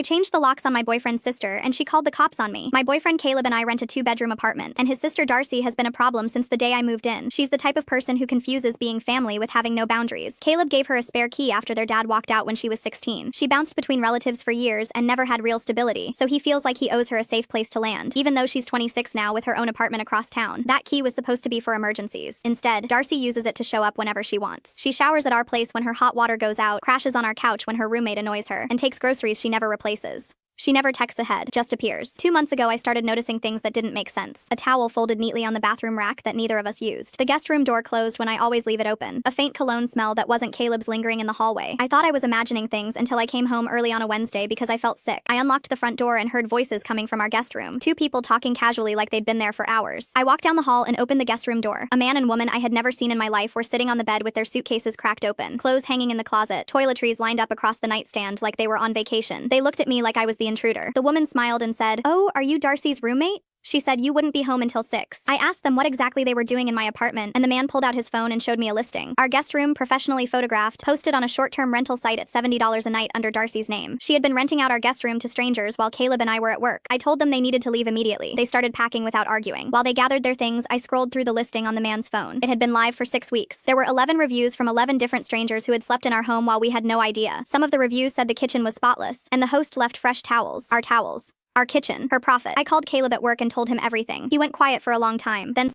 I changed the locks on my boyfriend's sister, and she called the cops on me. My boyfriend Caleb and I rent a 2-bedroom apartment, and his sister Darcy has been a problem since the day I moved in. She's the type of person who confuses being family with having no boundaries. Caleb gave her a spare key after their dad walked out when she was 16. She bounced between relatives for years and never had real stability, so he feels like he owes her a safe place to land, even though she's 26 now with her own apartment across town. That key was supposed to be for emergencies. Instead, Darcy uses it to show up whenever she wants. She showers at our place when her hot water goes out, crashes on our couch when her roommate annoys her, and takes groceries she never replaces. She never texts ahead, just appears. 2 months ago, I started noticing things that didn't make sense. A towel folded neatly on the bathroom rack that neither of us used. The guest room door closed when I always leave it open. A faint cologne smell that wasn't Caleb's lingering in the hallway. I thought I was imagining things until I came home early on a Wednesday because I felt sick. I unlocked the front door and heard voices coming from our guest room. 2 people talking casually like they'd been there for hours. I walked down the hall and opened the guest room door. A man and woman I had never seen in my life were sitting on the bed with their suitcases cracked open, clothes hanging in the closet, toiletries lined up across the nightstand like they were on vacation. They looked at me like I was the intruder. The woman smiled and said, "Oh, are you Darcy's roommate?" She said you wouldn't be home until 6. I asked them what exactly they were doing in my apartment, and the man pulled out his phone and showed me a listing. Our guest room, professionally photographed, posted on a short-term rental site at $70 a night under Darcy's name. She had been renting out our guest room to strangers while Caleb and I were at work. I told them they needed to leave immediately. They started packing without arguing. While they gathered their things, I scrolled through the listing on the man's phone. It had been live for 6 weeks. There were 11 reviews from 11 different strangers who had slept in our home while we had no idea. Some of the reviews said the kitchen was spotless, and the host left fresh towels. Our kitchen, her profit. I called Caleb at work and told him everything. He went quiet for a long time, then